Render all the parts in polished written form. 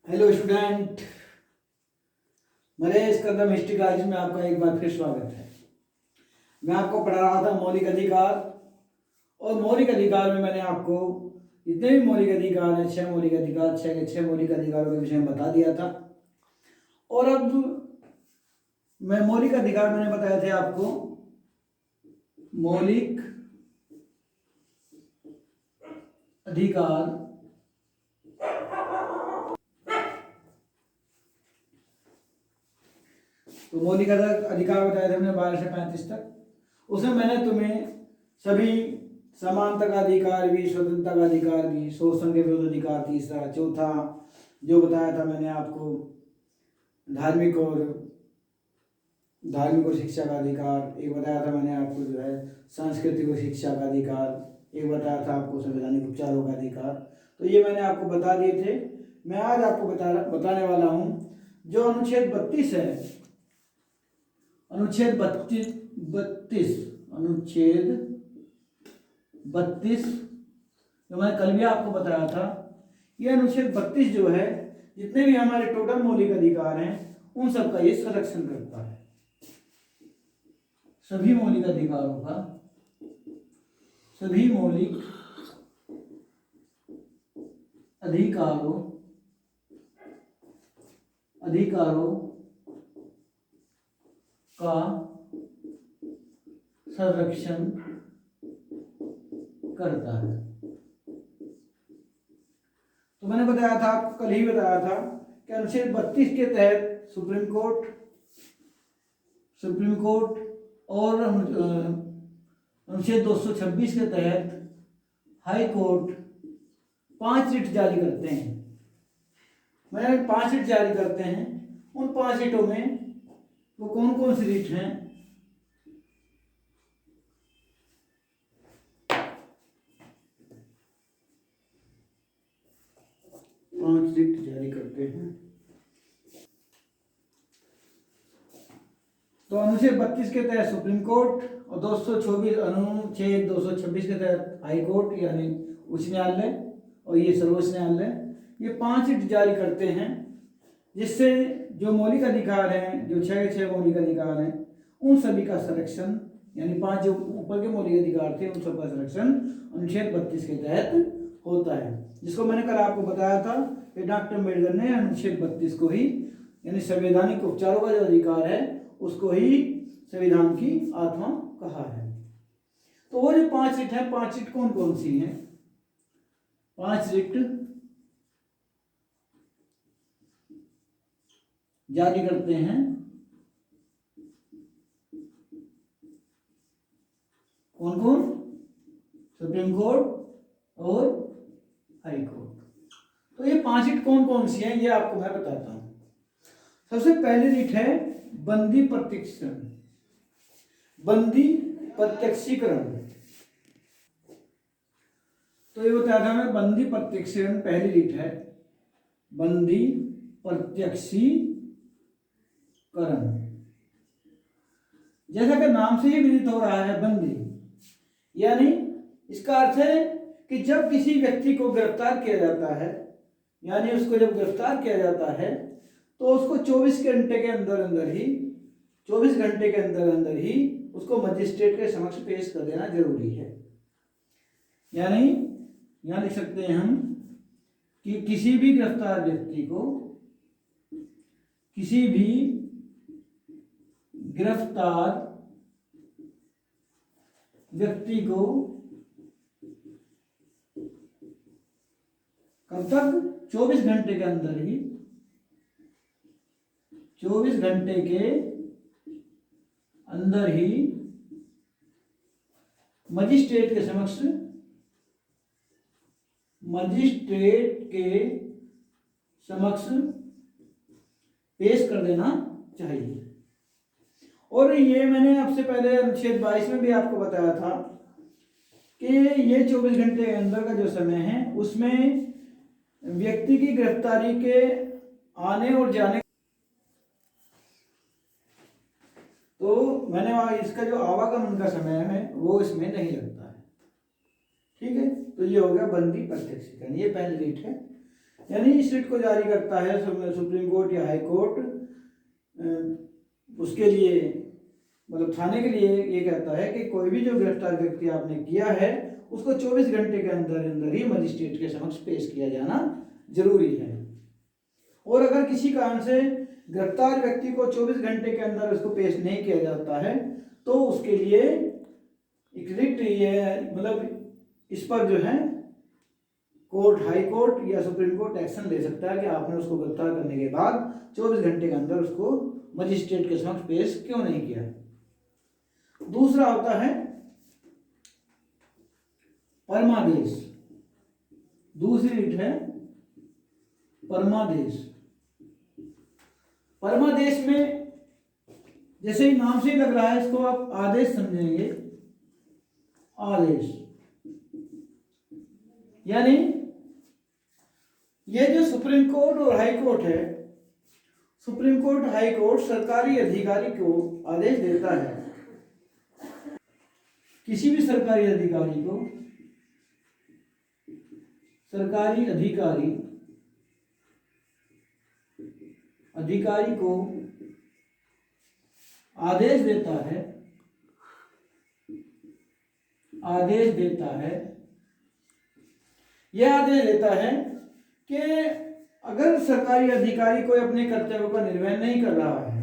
Hello student, Naresh कदम history classes में आपका एक बार फिर स्वागत है। मैं आपको पढ़ा रहा था मौलिक अधिकार, और मौलिक अधिकार में मैंने आपको जितने भी मौलिक अधिकार हैं, 6 मौलिक अधिकार, 6 के 6 मौलिक अधिकारों के विषय में बता दिया था। और अब मैं मौलिक अधिकार मैंने बताए थे आपको, मौलिक अधिकार तो मौलिक अधिकार बताए थे हमने 12 से 35 तक। उसमें मैंने तुम्हें सभी समानता का अधिकार भी, स्वतंत्रता का अधिकार भी, शोषण के विरुद्ध अधिकार तीसरा, चौथा जो बताया था मैंने आपको धार्मिक और शिक्षा का अधिकार, एक बताया था मैंने आपको जो है सांस्कृतिक और शिक्षा का अधिकार, एक बताया था आपको संवैधानिक उपचारों का अधिकार। तो ये मैंने आपको बता दिए थे। मैं आज आपको बताने वाला हूँ जो अनुच्छेद 32 है, अनुच्छेद 32 जो मैंने कल भी आपको बताया था। ये अनुच्छेद 32 जो है, जितने भी हमारे टोटल मौलिक अधिकार हैं उन सब का ये संरक्षण करता है। सभी मौलिक अधिकारों का, सभी मौलिक अधिकारों का संरक्षण करता है। तो मैंने बताया था, कल ही बताया था कि अनुच्छेद 32 के तहत सुप्रीम कोर्ट और अनुच्छेद 226 के तहत हाई कोर्ट 5 रिट जारी करते हैं। मैंने 5 रिट जारी करते हैं। उन 5 रिटों में वो कौन कौन सी रिट हैं? 5 रिट जारी करते हैं। तो अनुच्छेद 32 के तहत सुप्रीम कोर्ट और 224 अनुच्छेद 226 के तहत हाई कोर्ट यानी उच्च न्यायालय और ये सर्वोच्च न्यायालय, ये 5 रिट जारी करते हैं, जिससे जो मौलिक अधिकार हैं, जो 6 के 6 मौलिक अधिकार हैं, उन सभी का संरक्षण, यानी 5 जो ऊपर के मौलिक अधिकार थे उन सब का संरक्षण अनुच्छेद 32 के तहत होता है। जिसको मैंने कल आपको बताया था कि डॉक्टर अम्बेडकर ने अनुच्छेद 32 को ही, यानी संवैधानिक उपचारों का जो अधिकार है उसको ही संविधान की आत्मा कहा है। तो वो जो 5 रिट है, 5 रिट कौन कौन सी हैं? 5 रिट जारी करते हैं कौन कौन? सुप्रीम कोर्ट और हाई कोर्ट। तो ये 5 रिट कौन कौन सी हैं ये आपको मैं बताता हूं। सबसे पहली रिट है बंदी प्रत्यक्षीकरण। तो ये बताया था मैं, बंदी प्रत्यक्षीकरण पहली रिट है, बंदी प्रत्यक्षीकरण। जैसा कि नाम से ही विदित हो रहा है, बंदी यानी इसका अर्थ है कि जब किसी व्यक्ति को गिरफ्तार किया जाता है, यानी उसको जब गिरफ्तार किया जाता है तो उसको 24 घंटे के अंदर ही उसको मजिस्ट्रेट के समक्ष पेश कर देना जरूरी है। यानी यहां लिख सकते हैं हम कि किसी भी गिरफ्तार व्यक्ति को, कब तक? 24 घंटे के अंदर ही मजिस्ट्रेट के समक्ष पेश कर देना चाहिए। और ये मैंने आपसे पहले अनुच्छेद 22 में भी आपको बताया था कि ये 24 घंटे के अंदर का जो समय है उसमें व्यक्ति की गिरफ्तारी के आने और जाने, तो मैंने इसका जो आवागमन का समय है वो इसमें नहीं लगता है। ठीक है, तो ये हो गया बंदी प्रत्यक्षीकरण, ये पहली रिट है। यानी इस रिट को जारी करता है सुप्रीम कोर्ट या हाई कोर्ट, उसके लिए मतलब थाने के लिए ये कहता है कि कोई भी जो गिरफ्तार व्यक्ति आपने किया है उसको 24 घंटे के अंदर अंदर ही मजिस्ट्रेट के समक्ष पेश किया जाना जरूरी है। और अगर किसी कारण से गिरफ्तार व्यक्ति को 24 घंटे के अंदर उसको पेश नहीं किया जाता है तो उसके लिए एक रिट मतलब इस पर जो है कोर्ट, हाई कोर्ट या सुप्रीम कोर्ट एक्शन ले सकता है कि आपने उसको गिरफ्तार करने के बाद 24 घंटे के अंदर उसको मजिस्ट्रेट के समक्ष पेश क्यों नहीं किया। दूसरा होता है परमादेश। दूसरी रिट है परमादेश। परमादेश में जैसे ही नाम से ही लग रहा है इसको आप आदेश समझेंगे। आदेश यानी ये जो सुप्रीम कोर्ट और हाई कोर्ट है, सुप्रीम कोर्ट हाई कोर्ट सरकारी अधिकारी को आदेश देता है। किसी भी सरकारी अधिकारी को, सरकारी अधिकारी को आदेश देता है, आदेश देता है, यह आदेश देता है कि अगर सरकारी अधिकारी कोई अपने कर्तव्यों का निर्वहन नहीं कर रहा है,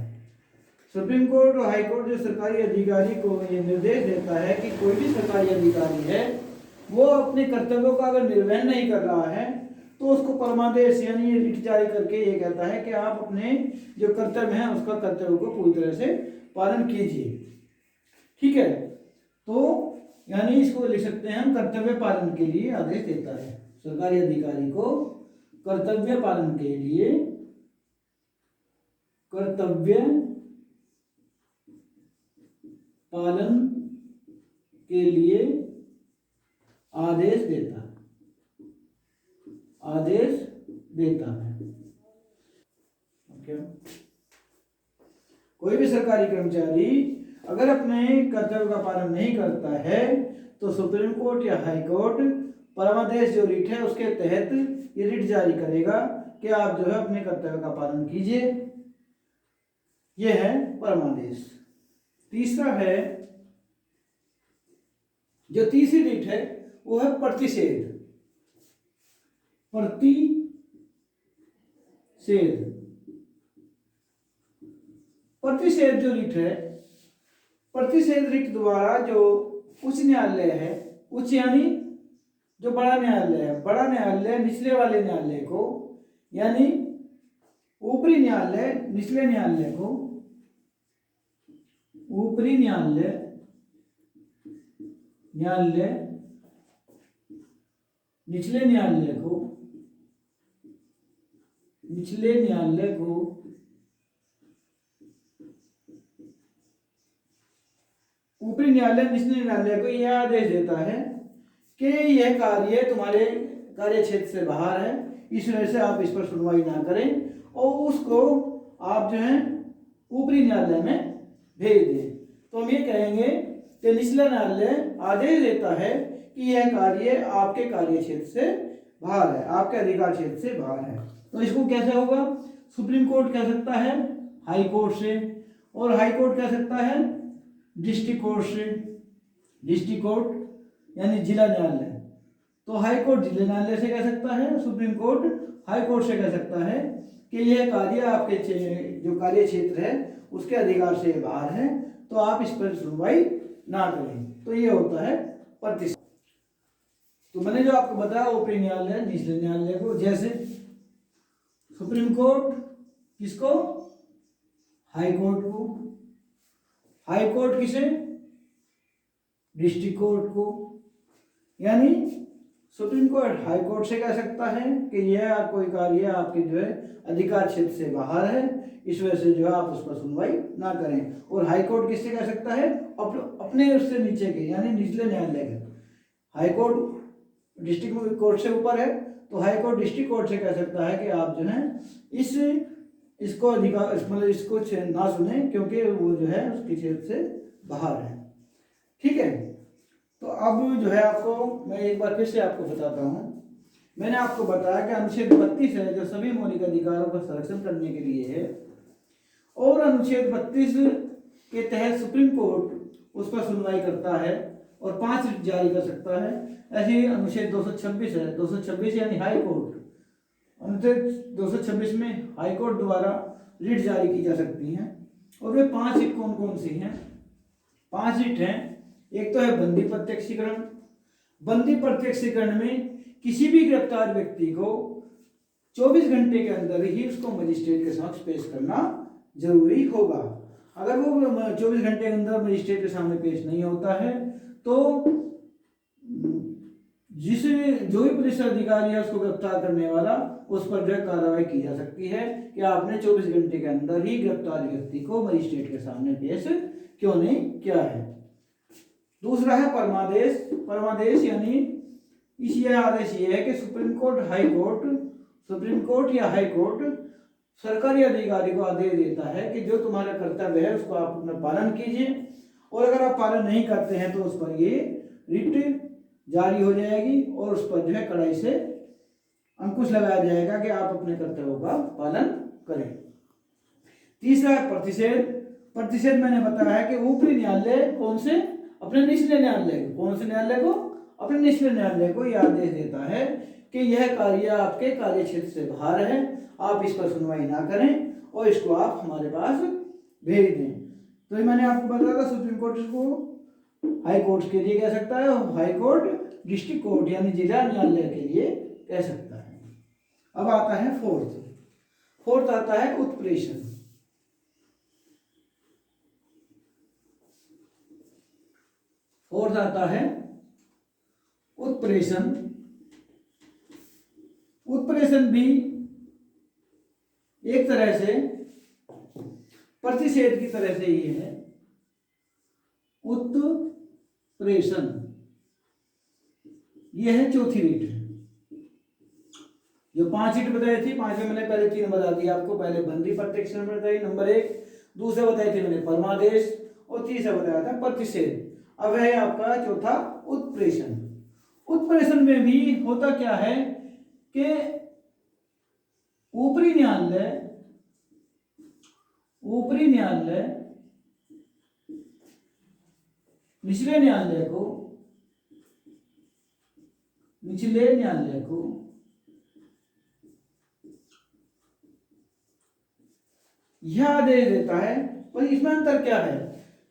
सुप्रीम कोर्ट और हाई कोर्ट जो सरकारी अधिकारी को ये निर्देश देता है कि कोई भी सरकारी अधिकारी है वो अपने कर्तव्यों का अगर निर्वहन नहीं कर रहा है तो उसको परमादेश यानी ये रिट जारी करके ये कहता है कि आप अपने जो कर्तव्य है उसका कर्तव्य को पूरी तरह से पालन कीजिए। ठीक है, तो यानी इसको लिख सकते हैं हम कर्तव्य पालन के लिए आदेश देता है। सरकारी अधिकारी को कर्तव्य पालन के लिए, कर्तव्य पालन के लिए आदेश देता है, आदेश देता है। ओके, कोई भी सरकारी कर्मचारी अगर अपने कर्तव्य का पालन नहीं करता है तो सुप्रीम कोर्ट या हाई कोर्ट परमादेश जो रिट है उसके तहत ये रिट जारी करेगा कि आप जो है अपने कर्तव्य का पालन कीजिए। यह है परमादेश। तीसरा है, जो तीसरी रिट है वो है प्रतिषेध। प्रतिषेध, प्रतिषेध जो रिट है, प्रतिषेध रिट द्वारा जो उच्च न्यायालय है, उच्च यानी जो बड़ा न्यायालय है, बड़ा न्यायालय निचले वाले न्यायालय को यानी ऊपरी न्यायालय निचले न्यायालय को, ऊपरी न्यायालय निचले न्यायालय को, निचले न्यायालय को ऊपरी न्यायालय निचले न्यायालय को यह आदेश देता है कि यह कार्य तुम्हारे कार्य क्षेत्र से बाहर है, इस वजह से आप इस पर सुनवाई ना करें और उसको आप जो है ऊपरी न्यायालय में भेज दें। तो हम ये कहेंगे कि निचला न्यायालय आदेश देता है कि यह कार्य आपके कार्य क्षेत्र से बाहर है, आपके अधिकार क्षेत्र से बाहर है। तो इसको कैसे होगा? सुप्रीम कोर्ट कह सकता है हाई कोर्ट से, और हाई कोर्ट कह सकता है डिस्ट्रिक्ट कोर्ट से। डिस्ट्रिक्ट कोर्ट यानी जिला न्यायालय, तो हाई कोर्ट जिला न्यायालय से कह सकता है, सुप्रीम कोर्ट हाई कोर्ट से कह सकता है कि यह कार्य आपके जो कार्य क्षेत्र है उसके अधिकार से बाहर है, तो आप इस पर सुनवाई ना करें। तो ये होता है प्रतिषेध। तो मैंने जो आपको बताया ऊपरी न्यायालय निचले न्यायालय को, जैसे सुप्रीम कोर्ट किसको? हाई कोर्ट को, हाई कोर्ट किसे? डिस्ट्रिक्ट कोर्ट को। यानी सुप्रीम कोर्ट हाई कोर्ट से कह सकता है कि यह कोई कार्य आपके जो है अधिकार क्षेत्र से बाहर है, इस वजह से जो है आप उस पर सुनवाई ना करें। और हाई कोर्ट किससे कह सकता है? अपने उससे नीचे के यानी निचले न्यायालय के। हाई कोर्ट डिस्ट्रिक्ट कोर्ट से ऊपर है, तो हाई कोर्ट डिस्ट्रिक्ट कोर्ट से कह सकता है कि आप जो है इसको अधिकार मतलब इसको ना सुने क्योंकि वो जो है उसके क्षेत्र से बाहर है। ठीक है, तो अब जो है आपको मैं एक बार फिर से आपको बताता हूँ मैंने आपको बताया कि अनुच्छेद 32 है जो सभी मौलिक अधिकारों का संरक्षण करने के लिए है, और अनुच्छेद 32 के तहत सुप्रीम कोर्ट उस पर सुनवाई करता है और 5 रिट जारी कर सकता है। ऐसे ही अनुच्छेद 226 है, 226 यानी हाई कोर्ट, अनुच्छेद 226 में हाई कोर्ट द्वारा रिट जारी की जा सकती हैं। और वे 5 रिट कौन कौन सी हैं? 5 रिट हैं। एक तो है बंदी प्रत्यक्षीकरण। बंदी प्रत्यक्षीकरण में किसी भी गिरफ्तार व्यक्ति को 24 घंटे के अंदर ही उसको मजिस्ट्रेट के समक्ष पेश करना जरूरी होगा। अगर वो 24 घंटे के अंदर मजिस्ट्रेट के सामने पेश नहीं होता है तो जो भी पुलिस अधिकारी है उसको गिरफ्तार करने वाला, उस पर जो है कार्रवाई की जा सकती है कि आपने 24 घंटे के अंदर ही गिरफ्तार व्यक्ति को मजिस्ट्रेट के सामने पेश क्यों नहीं किया है। दूसरा है परमादेश। परमादेश यानी इस ये आदेश ये है कि सुप्रीम कोर्ट या हाई कोर्ट सरकारी अधिकारी को आदेश देता है कि जो तुम्हारा कर्तव्य है उसको आप अपना पालन कीजिए, और अगर आप पालन नहीं करते हैं तो उस पर ये रिट जारी हो जाएगी और उस पर जो है कड़ाई से अंकुश लगाया जाएगा कि आप अपने कर्तव्यों का पालन करें। तीसरा है प्रतिषेध। प्रतिषेध मैंने बताया है कि ऊपरी न्यायालय कौन से? अपने निचले न्यायालय को। कौन से न्यायालय को? अपने निचले न्यायालय को यह आदेश देता है कि यह कार्य आपके कार्य क्षेत्र से बाहर है, आप इस पर सुनवाई ना करें और इसको आप हमारे पास भेज दें। तो ये मैंने आपको बताया था सुप्रीम कोर्ट को हाई कोर्ट के लिए कह सकता है और हाई कोर्ट डिस्ट्रिक्ट कोर्ट यानी जिला न्यायालय के लिए कह सकता है। अब आता है फोर्थ आता है उत्प्रेषण। फोर्थ आता है उत्प्रेषण। उत्प्रेषण भी एक तरह से प्रतिषेध की तरह से ही है। उत्प्रेषण यह है चौथी रीट। जो 5 रीट बताई थी, 5 में मैंने पहले 3 बता दिया आपको। पहले बंदी प्रत्यक्षीकरण बताई नंबर 1, दूसरा बताई थी मैंने परमादेश, और तीसरा बताया था प्रतिषेध। अब है आपका चौथा उत्प्रेषण। उत्प्रेषण में भी होता क्या है कि ऊपरी न्यायालय निचले न्यायालय को यह आदेश देता है। पर इसमें अंतर क्या है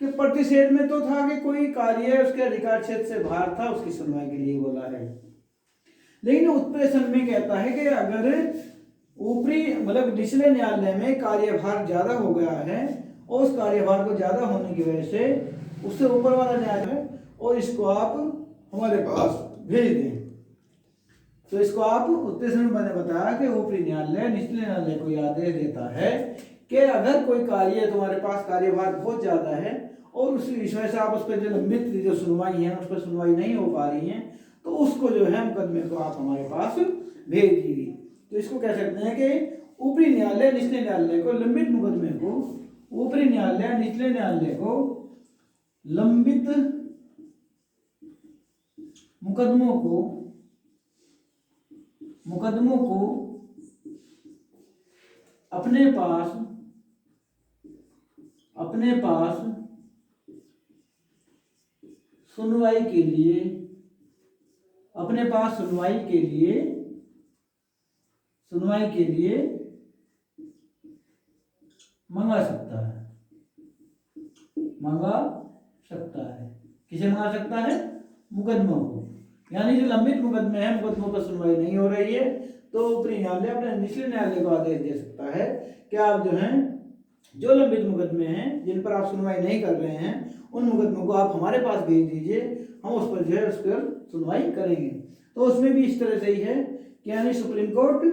कि प्रतिषेध में तो था कि कोई कार्य उसके अधिकार क्षेत्र से बाहर था, उसकी सुनवाई के लिए बोला है, लेकिन उत्प्रेषण में कहता है कि अगर ऊपरी मतलब निचले न्यायालय में कार्यभार ज्यादा हो गया है और उस कार्यभार को ज्यादा होने की वजह से उससे ऊपर वाला न्यायालय है और इसको आप हमारे पास भेज दें, तो इसको आप उत्प्रेषण में मैंने बताया कि ऊपरी न्यायालय निचले न्यायालय को यह आदेश देता है कि अगर कोई कार्य तुम्हारे पास कार्यभार बहुत ज्यादा है और उस विषय से आप उस पर जो लंबित जो सुनवाई है उस पर सुनवाई नहीं हो पा रही है, तो उसको जो है मुकदमे को आप हमारे पास भेज दीजिए। तो इसको कह सकते हैं कि ऊपरी न्यायालय निचले न्यायालय को लंबित मुकदमे को, ऊपरी न्यायालय निचले न्यायालय को लंबित मुकदमों को अपने पास सुनवाई के लिए मंगा सकता है। किसे मंगा सकता है? मुकदमों को। यानी जो लंबित मुकदमे हैं, मुकदमों पर सुनवाई नहीं हो रही है, तो ऊपरी न्यायालय अपने निचले न्यायालय को आदेश दे सकता है कि आप जो हैं जो लंबित मुकदमे हैं जिन पर आप सुनवाई नहीं कर रहे हैं उन मुकदमों को आप हमारे पास भेज दीजिए, हम उस पर जो है उस पर सुनवाई करेंगे। तो उसमें भी इस तरह से ही है कि यानी सुप्रीम कोर्ट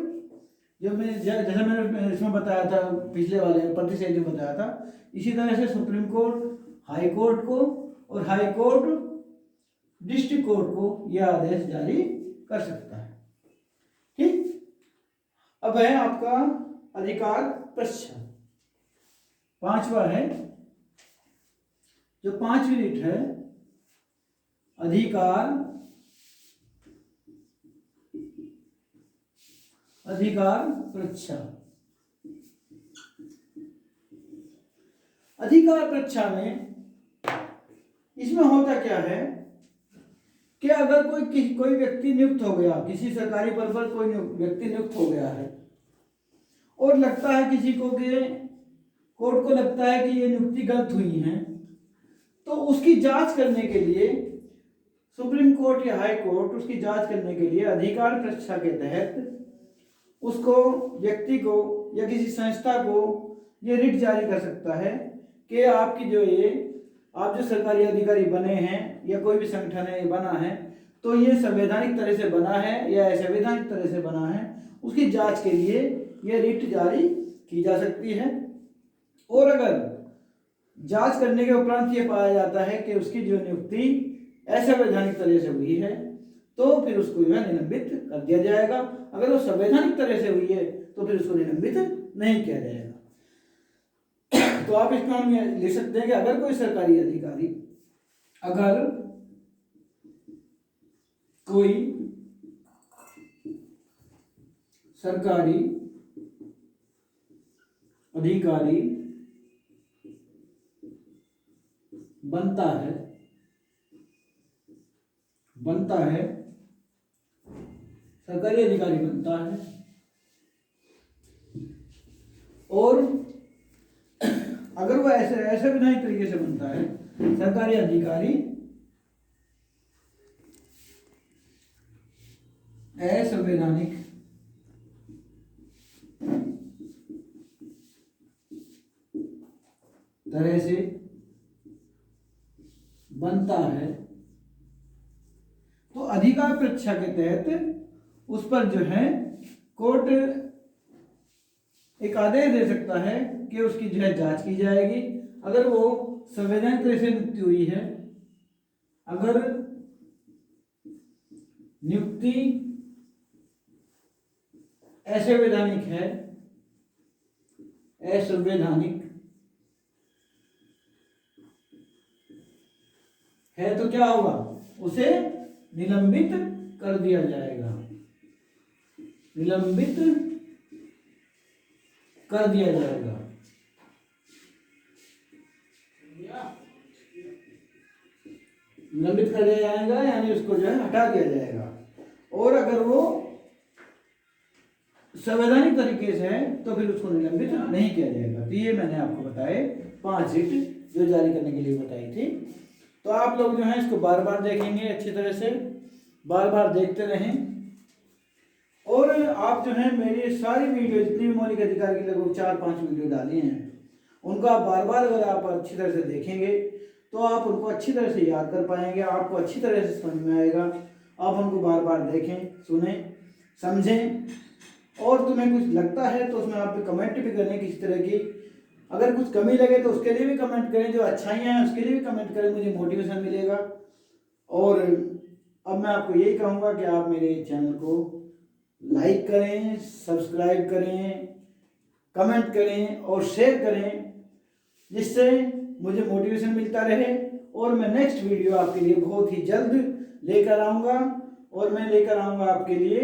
जैसे मैंने इसमें बताया था पिछले वाले प्रतिषेध में बताया था, इसी तरह से सुप्रीम कोर्ट हाई कोर्ट को और हाई कोर्ट डिस्ट्रिक्ट कोर्ट को यह आदेश जारी कर सकता है। ठीक, अब है आपका अधिकार प्रश्न। 5वां है जो 5वीं रीट है अधिकार अधिकार परीक्षा। अधिकार परीक्षा में इसमें होता क्या है कि अगर कोई व्यक्ति नियुक्त हो गया, किसी सरकारी पद पर कोई व्यक्ति नियुक्त हो गया है और लगता है किसी को कि कोर्ट को लगता है कि ये नियुक्ति गलत हुई है, तो उसकी जांच करने के लिए सुप्रीम कोर्ट या हाई कोर्ट उसकी जांच करने के लिए अधिकार परीक्षा के तहत उसको, व्यक्ति को या किसी संस्था को ये रिट जारी कर सकता है कि आपकी आप जो सरकारी अधिकारी बने हैं या कोई भी संगठन है बना है, तो ये संवैधानिक तरह से बना है या असंवैधानिक तरह से बना है, उसकी जांच के लिए ये रिट जारी की जा सकती है। और अगर जांच करने के उपरांत ये पाया जाता है कि उसकी जो नियुक्ति असंवैधानिक तरह से हुई है, तो फिर उसको जो है निलंबित कर दिया जाएगा। अगर वो संवैधानिक तरह से हुई है तो फिर उसको निलंबित नहीं किया जाएगा। तो आप इसका हम ये लिख सकते हैं कि अगर कोई सरकारी अधिकारी, अगर कोई सरकारी अधिकारी बनता है सरकारी अधिकारी बनता है और अगर वो ऐसे विधायक तरीके से बनता है, सरकारी अधिकारी असंवैधानिक तरह से बनता है, तो अधिकार परीक्षा के तहत उस पर जो है कोर्ट एक आदेश दे सकता है कि उसकी जो है जांच की जाएगी। अगर वो संवैधानिक तरह से नियुक्ति हुई है, अगर नियुक्ति असंवैधानिक है तो क्या होगा, उसे निलंबित कर दिया जाएगा, निलंबित कर दिया जाएगा। निलंबित कर दिया जाएगा यानी उसको जो है हटा दिया जाएगा। और अगर वो संवैधानिक तरीके से है तो फिर उसको निलंबित नहीं किया जाएगा। तो ये मैंने आपको बताए 5 रिट जो जारी करने के लिए बताई थी। तो आप लोग जो है इसको बार बार देखेंगे, अच्छी तरह से बार बार देखते रहें। और आप जो है मेरी सारी वीडियो, जितनी भी मौलिक अधिकार की लगभग 4-5 वीडियो डाली हैं, उनको आप बार बार अगर आप अच्छी तरह से देखेंगे तो आप उनको अच्छी तरह से याद कर पाएंगे, आपको अच्छी तरह से समझ में आएगा। आप उनको बार बार देखें, सुने, समझें। और तुम्हें कुछ लगता है तो उसमें आप कमेंट भी करें किसी तरह की। अगर कुछ कमी लगे तो उसके लिए भी कमेंट करें, जो अच्छाइयाँ हैं उसके लिए भी कमेंट करें, मुझे मोटिवेशन मिलेगा। और अब मैं आपको यही कहूँगा कि आप मेरे चैनल को लाइक करें, सब्सक्राइब करें, कमेंट करें और शेयर करें, जिससे मुझे मोटिवेशन मिलता रहे। और मैं नेक्स्ट वीडियो आपके लिए बहुत ही जल्द लेकर आऊँगा। और मैं लेकर आऊँगा आपके लिए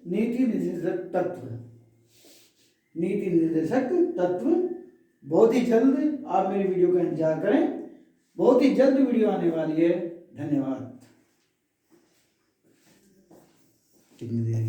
नीति निर्देशक तत्व। बहुत ही जल्द आप मेरी वीडियो का इंतजार करें, बहुत ही जल्द वीडियो आने वाली है। धन्यवाद। कितनी देर